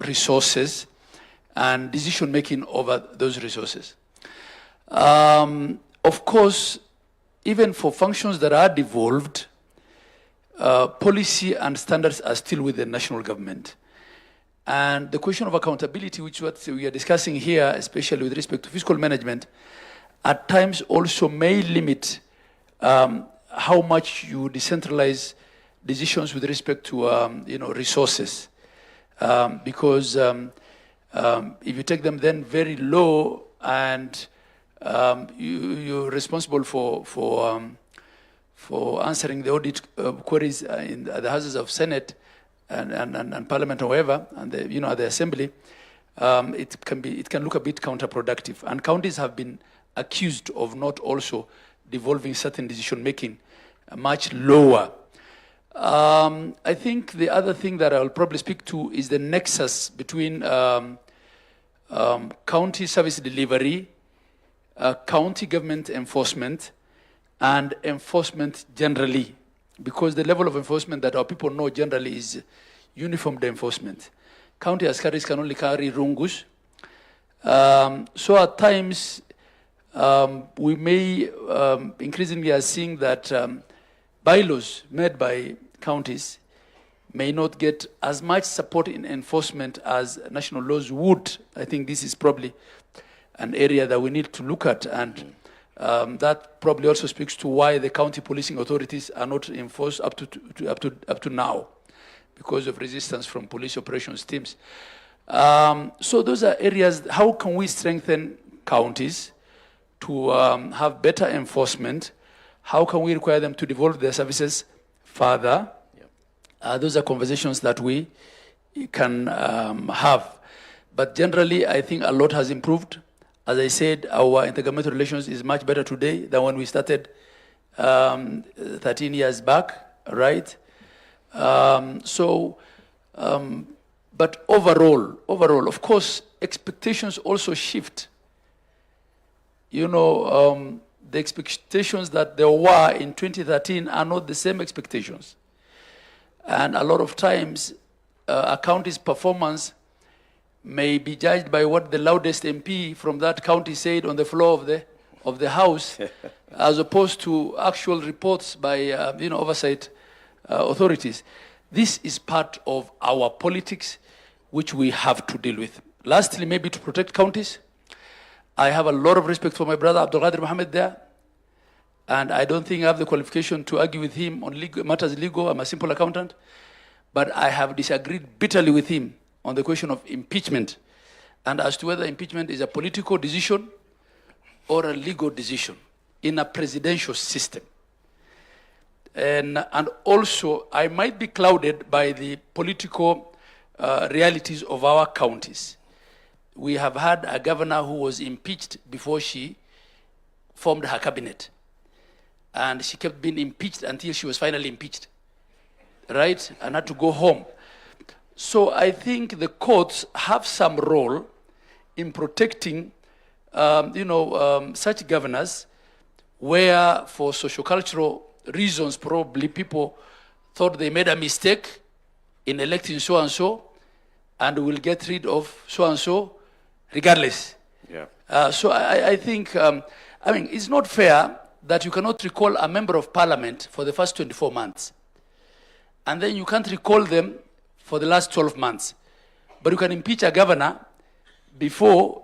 resources and decision-making over those resources. Of course, even for functions that are devolved, policy and standards are still with the national government. And the question of accountability, which what we are discussing here, especially with respect to fiscal management, at times also may limit how much you decentralize decisions with respect to resources. Because if you take them then very low and you're responsible for answering the audit queries in the houses of Senate and Parliament, however, and the Assembly, it can look a bit counterproductive. And counties have been accused of not also devolving certain decision making much lower. I think the other thing that I'll probably speak to is the nexus between county service delivery, county government enforcement, and enforcement generally, because the level of enforcement that our people know generally is uniformed enforcement. County askaris can only carry rungus. So at times, we may increasingly are seeing that bylaws made by counties may not get as much support in enforcement as national laws would. I think this is probably an area that we need to look at, and that probably also speaks to why the county policing authorities are not enforced up to now, because of resistance from police operations teams. So those are areas. How can we strengthen counties to have better enforcement? How can we require them to devolve their services further? Those are conversations that we can have. But generally, I think a lot has improved. As I said, our intergovernmental relations is much better today than when we started 13 years back, right? But overall, of course, expectations also shift. You know, the expectations that there were in 2013 are not the same expectations. And a lot of times, a county's performance may be judged by what the loudest MP from that county said on the floor of the House, as opposed to actual reports by oversight authorities. This is part of our politics, which we have to deal with. Lastly, maybe to protect counties, I have a lot of respect for my brother Abdul Qadir Mohammed there, and I don't think I have the qualification to argue with him on matters legal. I'm a simple accountant, but I have disagreed bitterly with him on the question of impeachment, and as to whether impeachment is a political decision or a legal decision in a presidential system. And also, I might be clouded by the political realities of our counties. We have had a governor who was impeached before she formed her cabinet. And she kept being impeached until she was finally impeached, right? And had to go home. So I think the courts have some role in protecting, such governors, where for sociocultural reasons, probably people thought they made a mistake in electing so-and-so, and will get rid of so-and-so regardless. Yeah. So I think, it's not fair that you cannot recall a member of parliament for the first 24 months, and then you can't recall them for the last 12 months. But you can impeach a governor before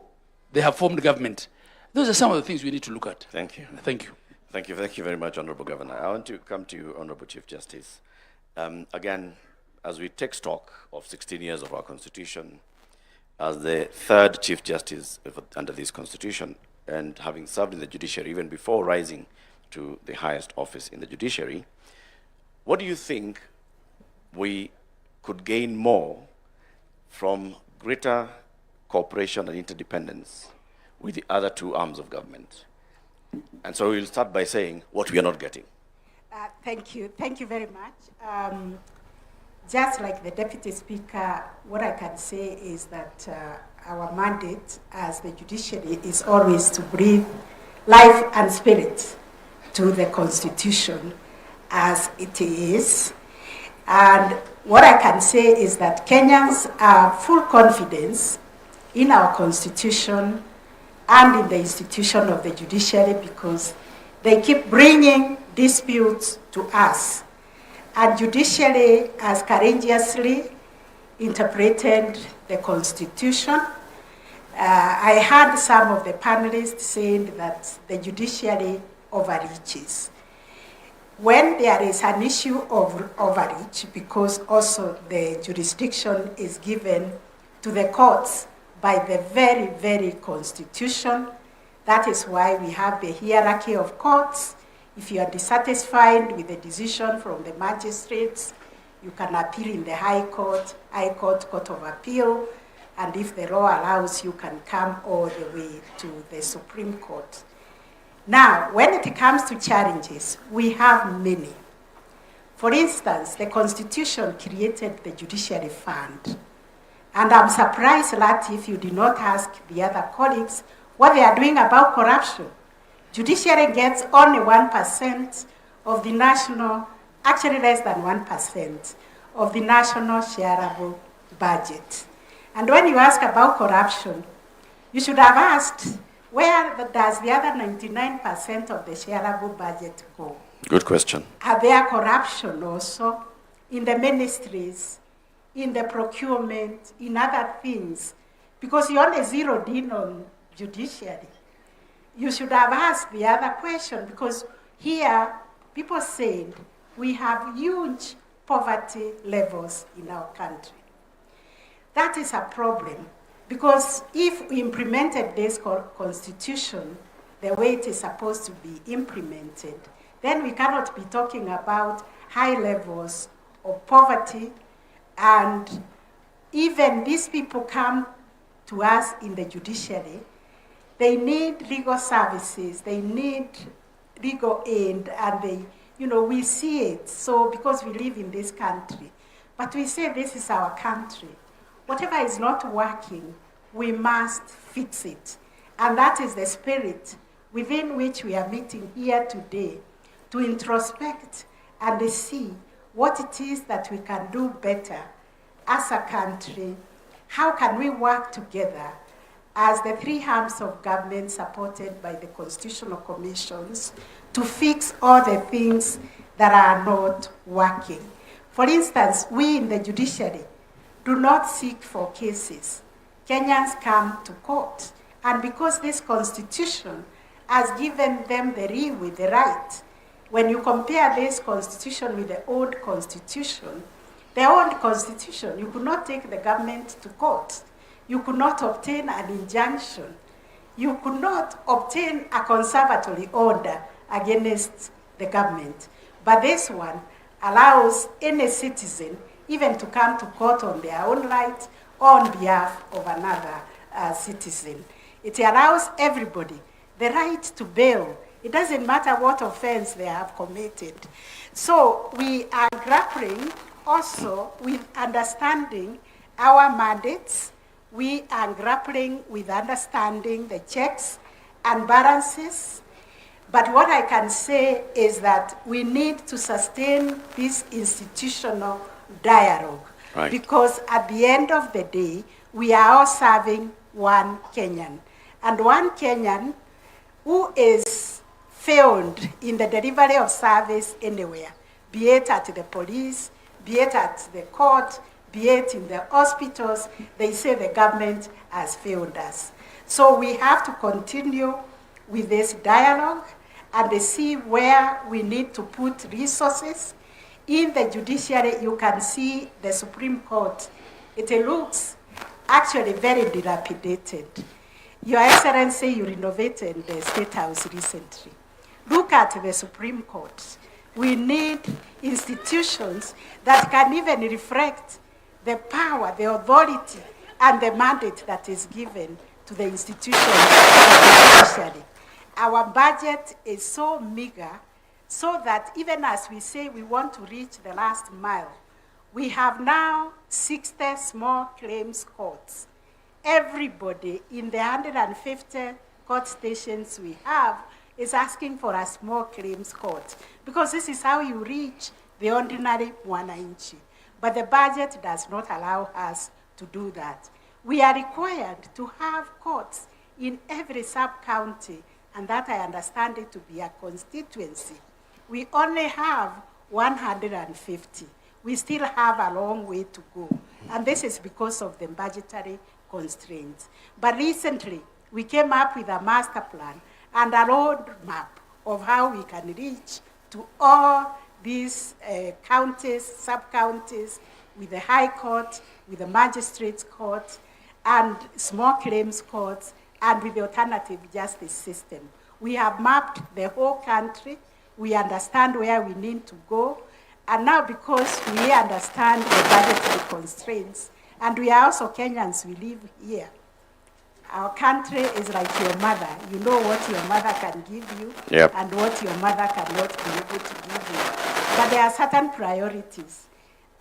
they have formed government. Those are some of the things we need to look at. Thank you. Thank you. Thank you very much, Honorable Governor. I want to come to you, Honorable Chief Justice. Again, as we take stock of 16 years of our Constitution, as the third Chief Justice under this Constitution, and having served in the judiciary even before rising to the highest office in the judiciary, what do you think we could gain more from greater cooperation and interdependence with the other two arms of government? And so we'll start by saying what we are not getting. Thank you very much. Just like the Deputy Speaker, what I can say is that our mandate as the judiciary is always to breathe life and spirit to the Constitution as it is. And what I can say is that Kenyans have full confidence in our Constitution and in the institution of the judiciary, because they keep bringing disputes to us. And judiciary has courageously interpreted the Constitution. I heard some of the panelists saying that the judiciary overreaches. When there is an issue of overreach, because also the jurisdiction is given to the courts by the very, very Constitution, that is why we have the hierarchy of courts. If you are dissatisfied with the decision from the magistrates, you can appeal in the High Court, Court of Appeal, and if the law allows, you can come all the way to the Supreme Court. Now, when it comes to challenges, we have many. For instance, the Constitution created the Judiciary Fund, And I'm surprised, Latif, you did not ask the other colleagues what they are doing about corruption. Judiciary gets only 1% of the national, actually less than 1% of the national shareable budget. And when you ask about corruption, you should have asked, where does the other 99% of the shareable budget go? Good question. Are there corruption also in the ministries, in the procurement, in other things? Because you only zeroed in on judiciary. You should have asked the other question, because here people said we have huge poverty levels in our country. That is a problem, because if we implemented this constitution the way it is supposed to be implemented, then we cannot be talking about high levels of poverty. And even these people come to us in the judiciary, they need legal services, they need legal aid, and they, we see it. So because we live in this country, but we say this is our country. Whatever is not working, we must fix it. And that is the spirit within which we are meeting here today, to introspect and see what it is that we can do better as a country. How can we work together as the three arms of government supported by the constitutional commissions to fix all the things that are not working? For instance, we in the judiciary do not seek for cases. Kenyans come to court. And because this constitution has given them the leeway, the right, when you compare this constitution with the old constitution, you could not take the government to court. You could not obtain an injunction. You could not obtain a conservatory order against the government. But this one allows any citizen even to come to court on their own right or on behalf of another citizen. It allows everybody the right to bail. It doesn't matter what offense they have committed. So we are grappling also with understanding our mandates. We are grappling with understanding the checks and balances. But what I can say is that we need to sustain this institutional dialogue. Right. Because at the end of the day, we are all serving one Kenyan. And one Kenyan who is failed in the delivery of service anywhere, be it at the police, be it at the court, be it in the hospitals, they say the government has failed us. So we have to continue with this dialogue and see where we need to put resources. In the judiciary, you can see the Supreme Court. It looks actually very dilapidated. Your Excellency, you renovated the State House recently. Look at the Supreme Court. We need institutions that can even reflect the power, the authority, and the mandate that is given to the institution of the judiciary. Our budget is so meager, so that even as we say we want to reach the last mile, we have now 60 small claims courts. Everybody in the 150 court stations we have is asking for a small claims court, because this is how you reach the ordinary mwananchi. But the budget does not allow us to do that. We are required to have courts in every sub-county, and that I understand it to be a constituency. We only have 150. We still have a long way to go. And this is because of the budgetary constraints. But recently, we came up with a master plan and a roadmap of how we can reach to all these counties, sub-counties, with the High Court, with the Magistrates Court, and small claims courts, and with the alternative justice system. We have mapped the whole country. We understand where we need to go. And now, because we understand the budgetary constraints, and we are also Kenyans, we live here. Our country is like your mother. You know what your mother can give you, Yep. and what your mother cannot be able to give you. But there are certain priorities,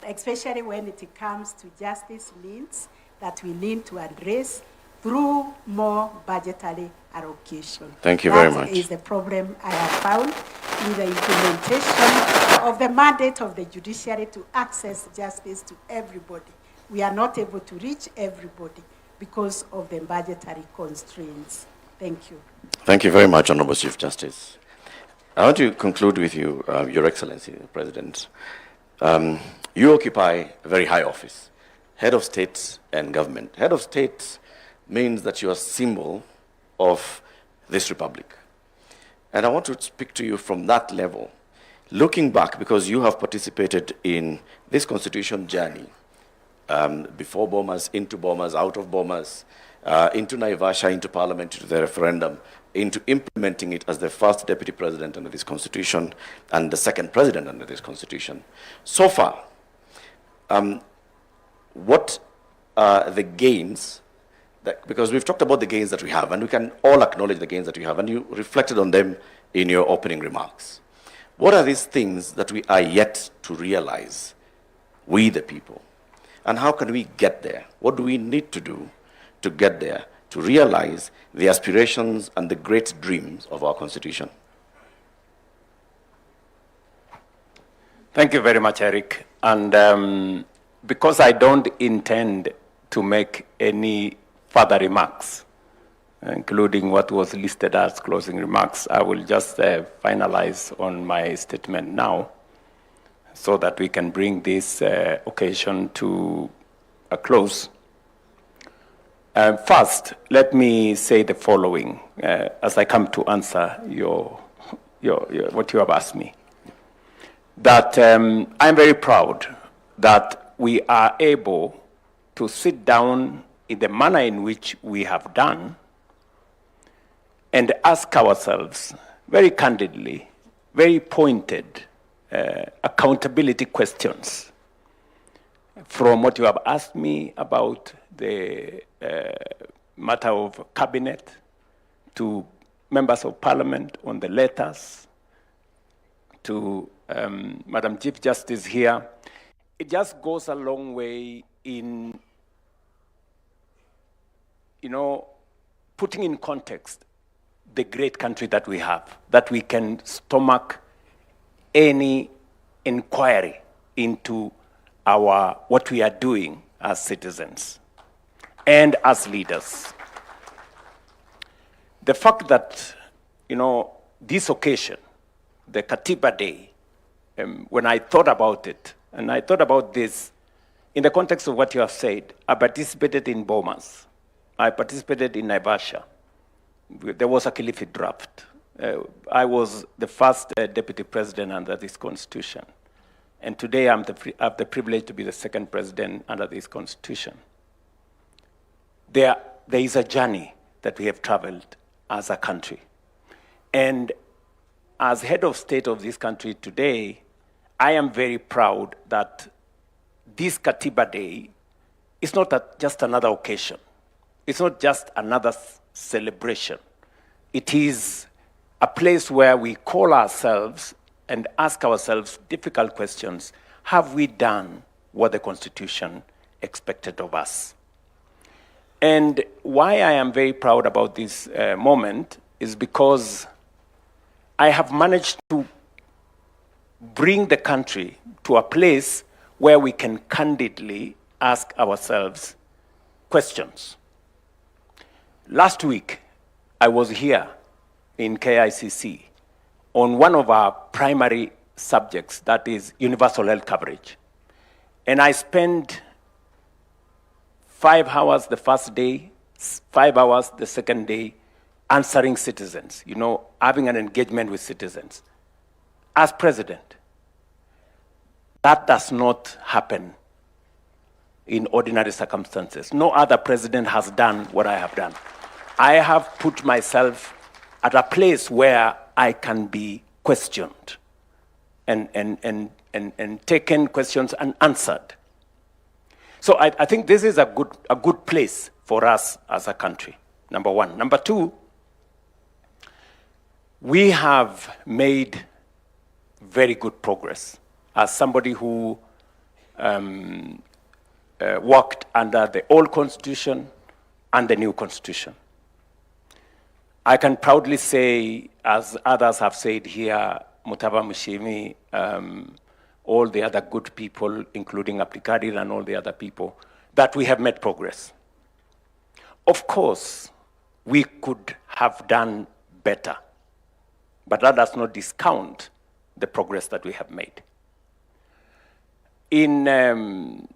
especially when it comes to justice needs, that we need to address through more budgetary allocation. Thank you very much. That is the problem I have found in the implementation of the mandate of the judiciary to access justice to everybody. We are not able to reach everybody because of the budgetary constraints. Thank you. Thank you very much, Honorable Chief Justice. I want to conclude with you, Your Excellency, the President. You occupy a very high office, head of state and government. Head of state means that you are a symbol of this republic. And I want to speak to you from that level, looking back, because you have participated in this constitution journey, before Bomas, into Bomas, out of Bomas, into Naivasha, into parliament, into the referendum, into implementing it as the first deputy president under this constitution and the second president under this constitution. So far, what are the gains? Because we've talked about the gains that we have, and we can all acknowledge the gains that we have, and you reflected on them in your opening remarks. What are these things that we are yet to realize, we the people? And how can we get there? What do we need to do to get there, to realize the aspirations and the great dreams of our Constitution? Thank you very much, Eric. And because I don't intend to make any further remarks, including what was listed as closing remarks, I will just finalize on my statement now so that we can bring this occasion to a close. First, let me say the following as I come to answer what you have asked me. That I'm very proud that we are able to sit down in the manner in which we have done and ask ourselves very candidly, very pointed, accountability questions from what you have asked me about the matter of cabinet, to members of parliament on the letters, to Madam Chief Justice here. It just goes a long way in, putting in context the great country that we have, that we can stomach any inquiry into what we are doing as citizens and as leaders. The fact that, this occasion, the Katiba Day, when I thought about it, and I thought about this in the context of what you have said, I participated in Bomas. I participated in Naivasha. There was a Kilifi draft. I was the first deputy president under this constitution. And today I have the privilege to be the second president under this constitution. There is a journey that we have traveled as a country. And as head of state of this country today, I am very proud that this Katiba Day is not just another occasion. It's not just another celebration. It is a place where we call ourselves and ask ourselves difficult questions. Have we done what the Constitution expected of us? And why I am very proud about this moment is because I have managed to bring the country to a place where we can candidly ask ourselves questions. Last week, I was here in KICC on one of our primary subjects, that is universal health coverage. And I spent 5 hours the first day, 5 hours the second day, answering citizens, having an engagement with citizens. As president, that does not happen in ordinary circumstances. No other president has done what I have done. I have put myself at a place where I can be questioned and taken questions and answered. So I think this is a good place for us as a country, number one. Number two, we have made very good progress. As somebody who worked under the old constitution and the new constitution. I can proudly say, as others have said here, Mutava Mushimi, all the other good people, including Abdikadir and all the other people, that we have made progress. Of course, we could have done better, but that does not discount the progress that we have made. In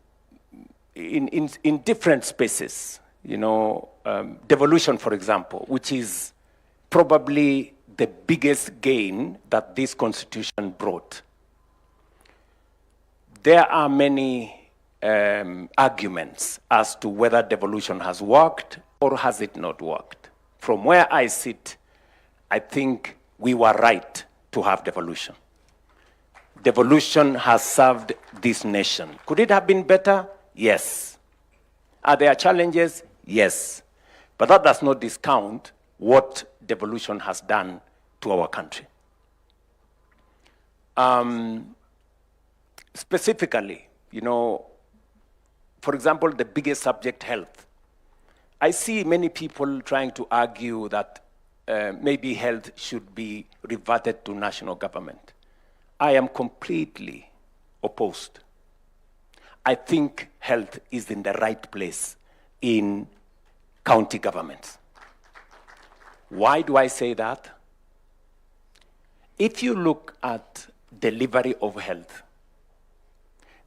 different spaces, you know, devolution, for example, which is probably the biggest gain that this constitution brought. There are many arguments as to whether devolution has worked or has it not worked. From where I sit, I think we were right to have devolution. Devolution has served this nation. Could it have been better? Yes. Are there challenges? Yes. But that does not discount what devolution has done to our country. Specifically, you know, for example, the biggest subject, health. I see many people trying to argue that maybe health should be reverted to national government. I am completely opposed. I think health is in the right place in county governments. Why do I say that? If you look at delivery of health,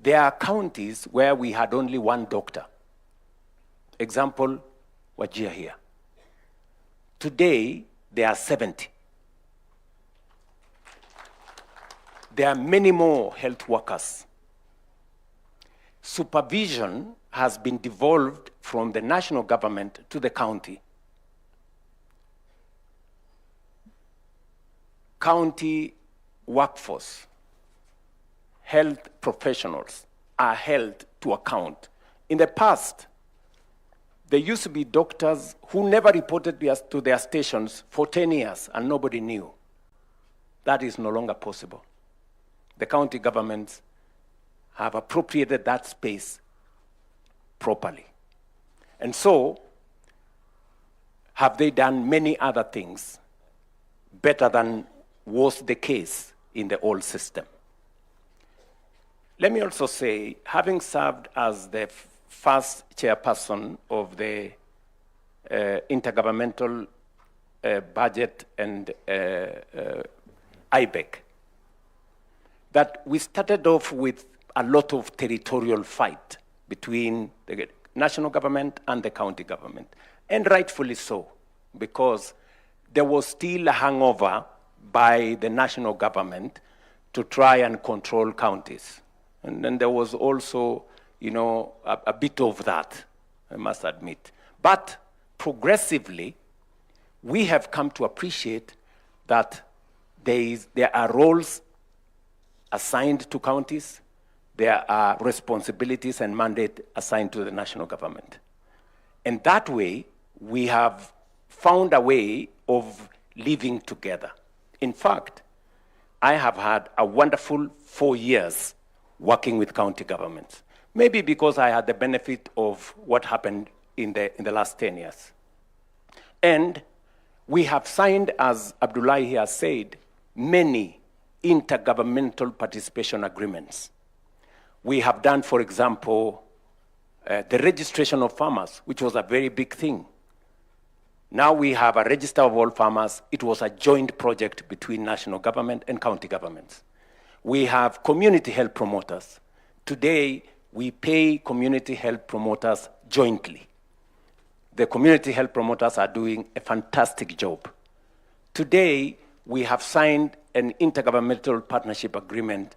there are counties where we had only one doctor. Example, Wajir here. Today, there are 70. There are many more health workers. Supervision has been devolved from the national government to the county. County workforce, health professionals are held to account. In the past, there used to be doctors who never reported to their stations for 10 years and nobody knew. That is no longer possible. The county governments have appropriated that space properly. And so, have they done many other things better than was the case in the old system? Let me also say, having served as the first chairperson of the Intergovernmental Budget and IBEC, that we started off with a lot of territorial fight between the national government and the county government. And rightfully so, because there was still a hangover by the national government to try and control counties. And then there was also, you know, a bit of that, I must admit. But progressively, we have come to appreciate that there are roles assigned to counties, there are responsibilities and mandate assigned to the national government. And that way, we have found a way of living together. In fact, I have had a wonderful 4 years working with county governments, maybe because I had the benefit of what happened in the last 10 years. And we have signed, as Abdullahi has said, many intergovernmental participation agreements. We have done, for example, the registration of farmers, which was a very big thing. Now we have a register of all farmers. It was a joint project between national government and county governments. We have community health promoters. Today, we pay community health promoters jointly. The community health promoters are doing a fantastic job. Today, we have signed an intergovernmental partnership agreement